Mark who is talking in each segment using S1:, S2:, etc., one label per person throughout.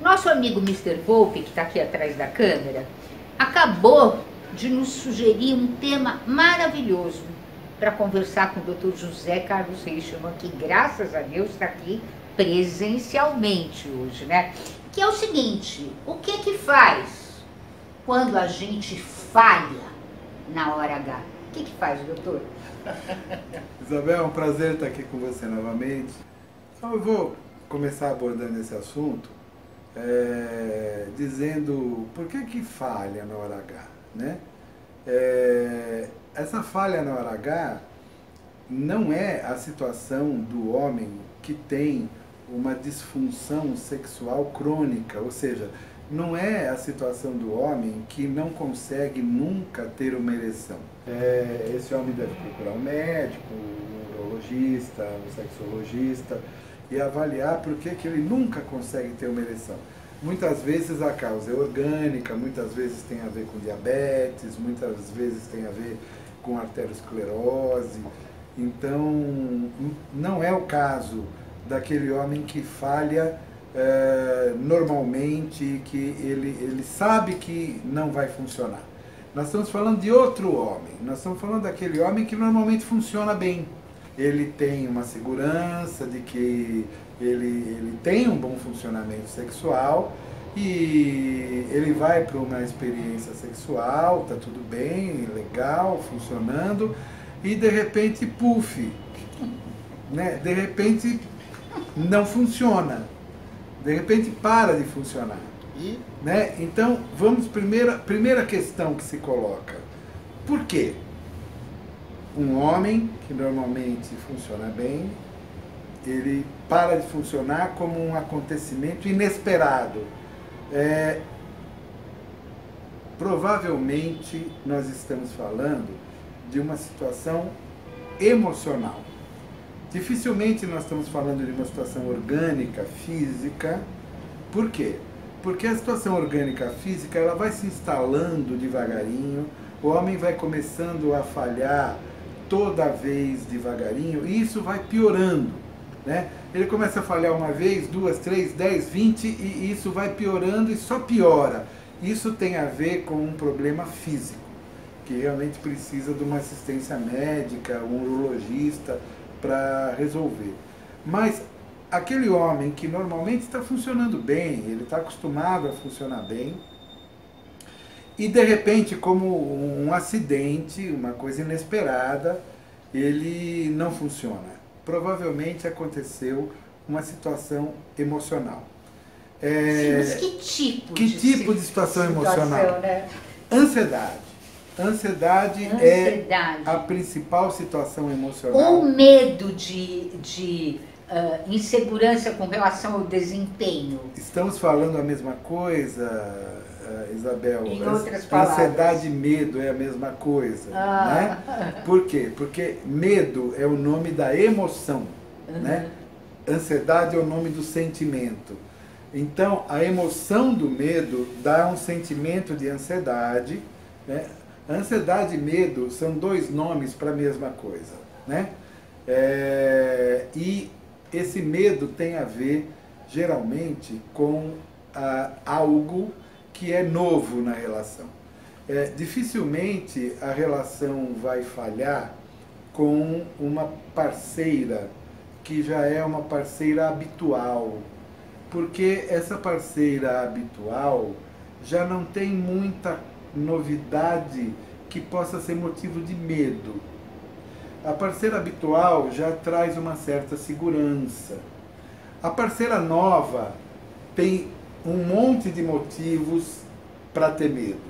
S1: Nosso amigo Mr. Volpe, que está aqui atrás da câmera, acabou de nos sugerir um tema maravilhoso para conversar com o Dr. José Carlos Reichmann, que graças a Deus está aqui presencialmente hoje, né? Que é o seguinte: o que faz quando a gente falha na hora H? O que faz, doutor?
S2: Isabel, é um prazer estar aqui com você novamente. Então eu vou começar abordando esse assunto dizendo por que falha na hora H, né? Essa falha na hora H não é a situação do homem que tem uma disfunção sexual crônica, ou seja, não é a situação do homem que não consegue nunca ter uma ereção. Esse homem deve procurar um médico, um urologista, um sexologista e avaliar por que ele nunca consegue ter uma ereção. Muitas vezes a causa é orgânica, muitas vezes tem a ver com diabetes, muitas vezes tem a ver com arteriosclerose. Então, não é o caso daquele homem que falha normalmente, que ele sabe que não vai funcionar. Nós estamos falando de outro homem, nós estamos falando daquele homem que normalmente funciona bem. Ele tem uma segurança de que ele tem um bom funcionamento sexual e ele vai para uma experiência sexual, tá tudo bem, legal, funcionando, e de repente, puf, né? De repente não funciona, de repente para de funcionar. Né? Então, vamos, primeira questão que se coloca: por quê? Um homem que normalmente funciona bem, ele para de funcionar como um acontecimento inesperado. Provavelmente nós estamos falando de uma situação emocional. Dificilmente nós estamos falando de uma situação orgânica, física. Por quê? Porque a situação orgânica física ela vai se instalando devagarinho, o homem vai começando a falhar toda vez devagarinho e isso vai piorando, né? Ele começa a falhar uma vez, duas, três, 10, 20 e isso vai piorando e só piora. Isso tem a ver com um problema físico, que realmente precisa de uma assistência médica, um urologista para resolver. Mas aquele homem que normalmente está funcionando bem, ele está acostumado a funcionar bem, e de repente, como um acidente, uma coisa inesperada, ele não funciona. Provavelmente aconteceu uma situação emocional.
S1: Sim, mas que
S2: tipo de situação emocional?
S1: Né?
S2: Ansiedade. Ansiedade é a principal situação emocional.
S1: Ou medo de insegurança com relação ao desempenho.
S2: Estamos falando a mesma coisa, Isabel?
S1: Em outras palavras.
S2: Ansiedade e medo é a mesma coisa. Né? Por quê? Porque medo é o nome da emoção. Né? Ansiedade é o nome do sentimento. Então, a emoção do medo dá um sentimento de ansiedade. Né? Ansiedade e medo são dois nomes para a mesma coisa. Né? E esse medo tem a ver, geralmente, com algo que é novo na relação. Dificilmente a relação vai falhar com uma parceira que já é uma parceira habitual, porque essa parceira habitual já não tem muita novidade que possa ser motivo de medo. A parceira habitual já traz uma certa segurança. A parceira nova tem um monte de motivos para ter medo.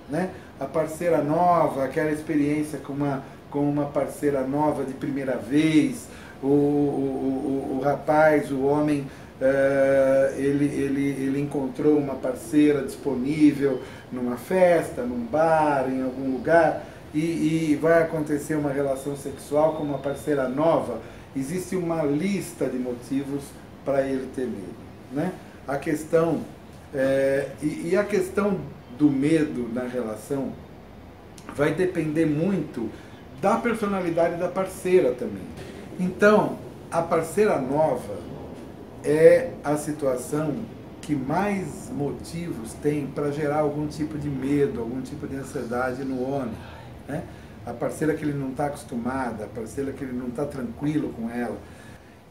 S2: Né? A parceira nova, aquela experiência com uma parceira nova de primeira vez, o rapaz, o homem, ele encontrou uma parceira disponível numa festa, num bar, em algum lugar, e vai acontecer uma relação sexual com uma parceira nova. Existe uma lista de motivos para ele ter medo. Né? A questão, a questão do medo na relação vai depender muito da personalidade da parceira também. Então, a parceira nova é a situação que mais motivos tem para gerar algum tipo de medo, algum tipo de ansiedade no homem, né? A parceira que ele não está acostumada, a parceira que ele não está tranquilo com ela.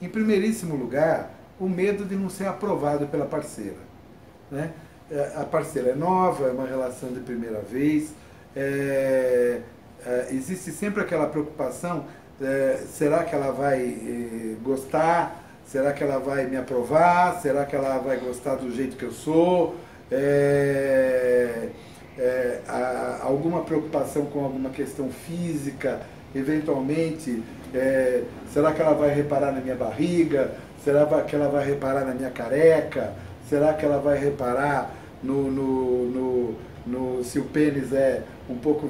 S2: Em primeiríssimo lugar, o medo de não ser aprovado pela parceira, né? A parceira é nova, é uma relação de primeira vez, existe sempre aquela preocupação, será que ela vai gostar? Será que ela vai me aprovar? Será que ela vai gostar do jeito que eu sou? Alguma preocupação com alguma questão física, eventualmente, será que ela vai reparar na minha barriga? Será que ela vai reparar na minha careca? Será que ela vai reparar se o pênis é um pouco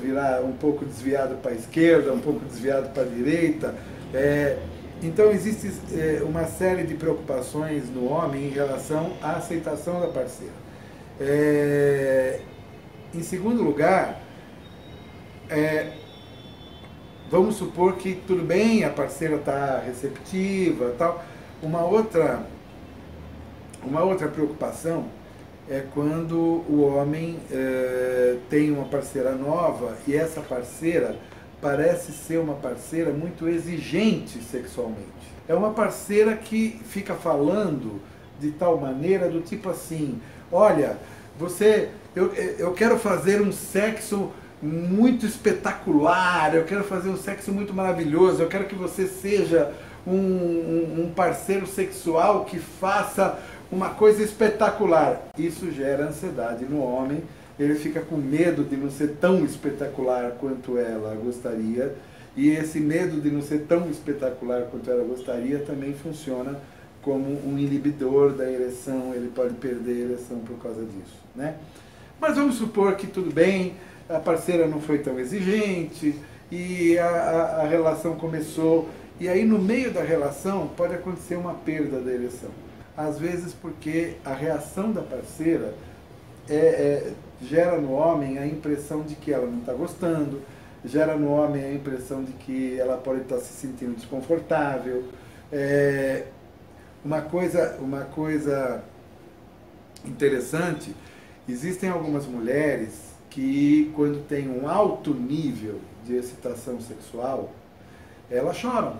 S2: desviado para a esquerda, um pouco desviado para a direita? Então existe uma série de preocupações no homem em relação à aceitação da parceira. Em segundo lugar, vamos supor que tudo bem, a parceira está receptiva, tal. Uma outra preocupação é quando o homem tem uma parceira nova e essa parceira parece ser uma parceira muito exigente sexualmente. É uma parceira que fica falando de tal maneira, do tipo assim, olha, eu quero fazer um sexo muito espetacular, eu quero fazer um sexo muito maravilhoso, eu quero que você seja um parceiro sexual que faça uma coisa espetacular. Isso gera ansiedade no homem, ele fica com medo de não ser tão espetacular quanto ela gostaria, e esse medo de não ser tão espetacular quanto ela gostaria também funciona como um inibidor da ereção, ele pode perder a ereção por causa disso, né? Mas vamos supor que tudo bem, a parceira não foi tão exigente, e a relação começou, e aí no meio da relação pode acontecer uma perda da ereção. Às vezes porque a reação da parceira gera no homem a impressão de que ela não está gostando, gera no homem a impressão de que ela pode estar se sentindo desconfortável. Uma coisa interessante, existem algumas mulheres que, quando tem um alto nível de excitação sexual, elas choram.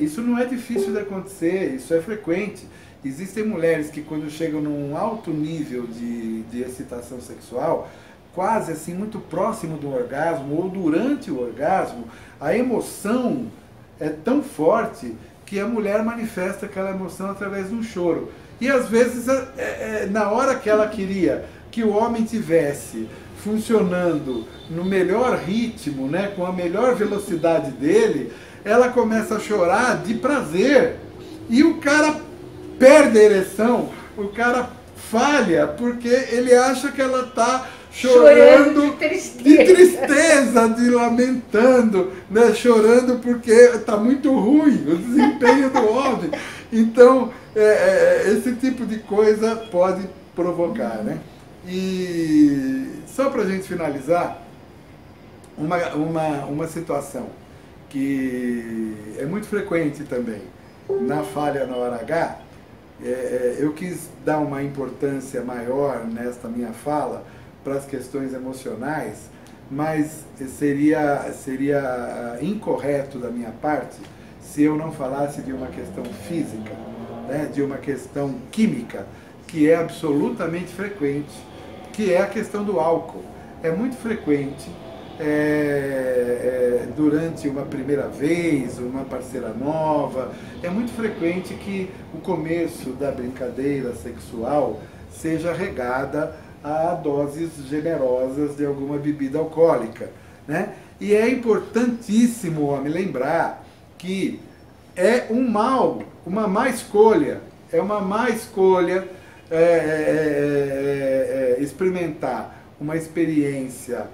S2: Isso não é difícil de acontecer, isso é frequente. Existem mulheres que, quando chegam num alto nível de excitação sexual, quase assim, muito próximo do orgasmo, ou durante o orgasmo, a emoção é tão forte que a mulher manifesta aquela emoção através de um choro. E às vezes, na hora que ela queria que o homem tivesse funcionando no melhor ritmo, né, com a melhor velocidade dele, ela começa a chorar de prazer. E o cara perde a ereção, o cara falha, porque ele acha que ela está chorando de tristeza, de lamentando, né? Chorando porque está muito ruim o desempenho do homem. Então, esse tipo de coisa pode provocar, né? E só para a gente finalizar, uma situação que é muito frequente também na falha na hora H, eu quis dar uma importância maior nesta minha fala para as questões emocionais, mas seria incorreto da minha parte se eu não falasse de uma questão física, né, de uma questão química, que é absolutamente frequente, que é a questão do álcool. É muito frequente, durante uma primeira vez, uma parceira nova, é muito frequente que o começo da brincadeira sexual seja regada a doses generosas de alguma bebida alcoólica, né? E é importantíssimo, homem, lembrar que é uma má escolha, experimentar uma experiência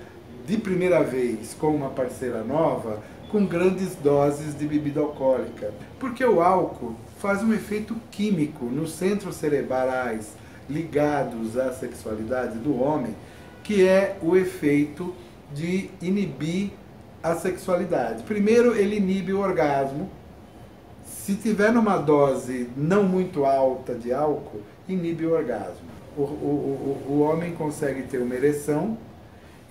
S2: de primeira vez com uma parceira nova com grandes doses de bebida alcoólica, porque o álcool faz um efeito químico nos centros cerebrais ligados à sexualidade do homem, que é o efeito de inibir a sexualidade. Primeiro, ele inibe o orgasmo. Se tiver numa dose não muito alta de álcool, inibe o orgasmo. O homem consegue ter uma ereção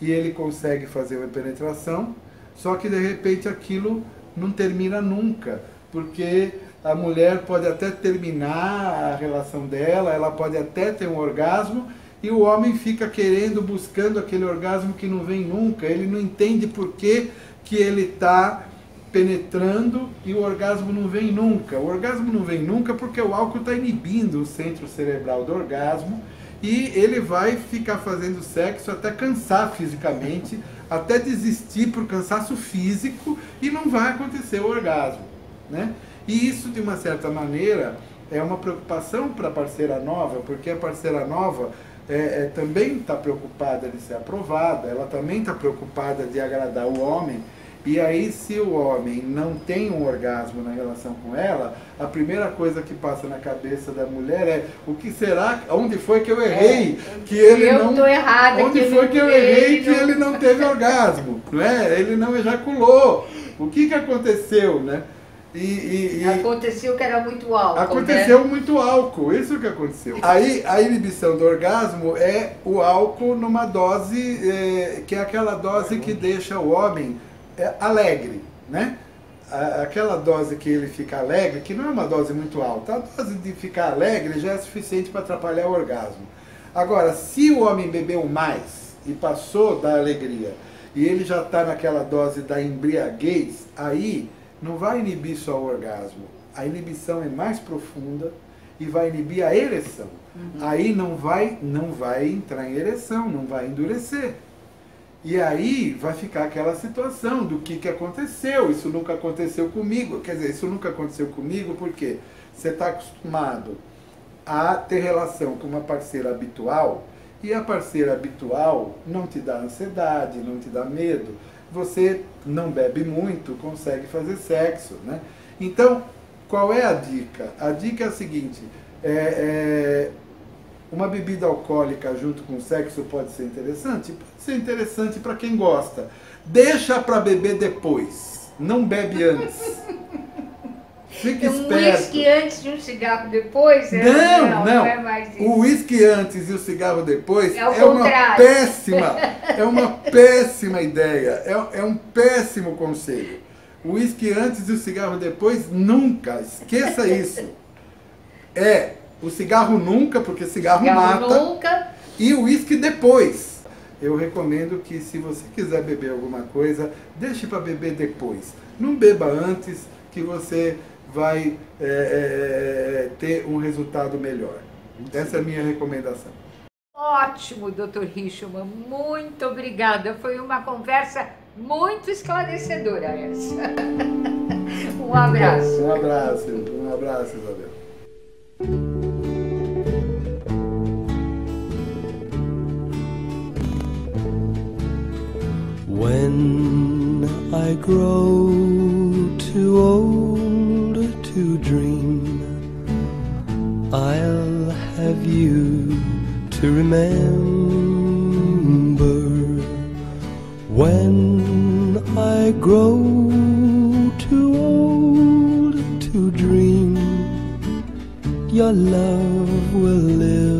S2: e ele consegue fazer uma penetração, só que de repente aquilo não termina nunca, porque a mulher pode até terminar a relação dela, ela pode até ter um orgasmo, e o homem fica querendo, buscando aquele orgasmo que não vem nunca. Ele não entende por que ele está penetrando e o orgasmo não vem nunca. O orgasmo não vem nunca porque o álcool está inibindo o centro cerebral do orgasmo, e ele vai ficar fazendo sexo até cansar fisicamente, até desistir por cansaço físico, e não vai acontecer o orgasmo, né? E isso, de uma certa maneira, é uma preocupação para a parceira nova, porque a parceira nova também está preocupada de ser aprovada, ela também está preocupada de agradar o homem. E aí, se o homem não tem um orgasmo na relação com ela, a primeira coisa que passa na cabeça da mulher é: o que será? Onde foi que eu errei? Que ele não.
S1: Tô errada.
S2: Onde foi que eu errei que ele não teve orgasmo? Não é? Ele não ejaculou. O que aconteceu, né?
S1: Aconteceu que era muito álcool.
S2: Aconteceu,
S1: né?
S2: Muito álcool, isso que aconteceu. Aí a inibição do orgasmo é o álcool numa dose, que é aquela dose que deixa o homem alegre, né? Aquela dose que ele fica alegre, que não é uma dose muito alta, a dose de ficar alegre já é suficiente para atrapalhar o orgasmo. Agora, se o homem bebeu mais e passou da alegria, e ele já está naquela dose da embriaguez, aí não vai inibir só o orgasmo. A inibição é mais profunda e vai inibir a ereção. Aí não vai entrar em ereção, não vai endurecer. E aí vai ficar aquela situação do que aconteceu, isso nunca aconteceu comigo. Quer dizer, isso nunca aconteceu comigo porque você está acostumado a ter relação com uma parceira habitual, e a parceira habitual não te dá ansiedade, não te dá medo. Você não bebe muito, consegue fazer sexo, né? Então, qual é a dica? A dica é a seguinte: uma bebida alcoólica junto com o sexo pode ser interessante? Pode ser interessante para quem gosta. Deixa para beber depois, não bebe antes. Fique esperto.
S1: Um uísque antes de um cigarro depois?
S2: Não
S1: é mais isso.
S2: O uísque antes e o cigarro depois
S1: é uma
S2: péssima ideia. É um péssimo conselho. O uísque antes e o cigarro depois, nunca. Esqueça isso. O cigarro nunca, porque cigarro mata.
S1: Nunca.
S2: E o uísque depois. Eu recomendo que, se você quiser beber alguma coisa, deixe para beber depois. Não beba antes, que você vai ter um resultado melhor. Essa é a minha recomendação.
S1: Ótimo, Dr. Richman, muito obrigada. Foi uma conversa muito esclarecedora essa. Um abraço.
S2: Um abraço, Isabel.
S3: When I grow too old to dream, I'll have you to remember. When I grow too old to dream, your love will live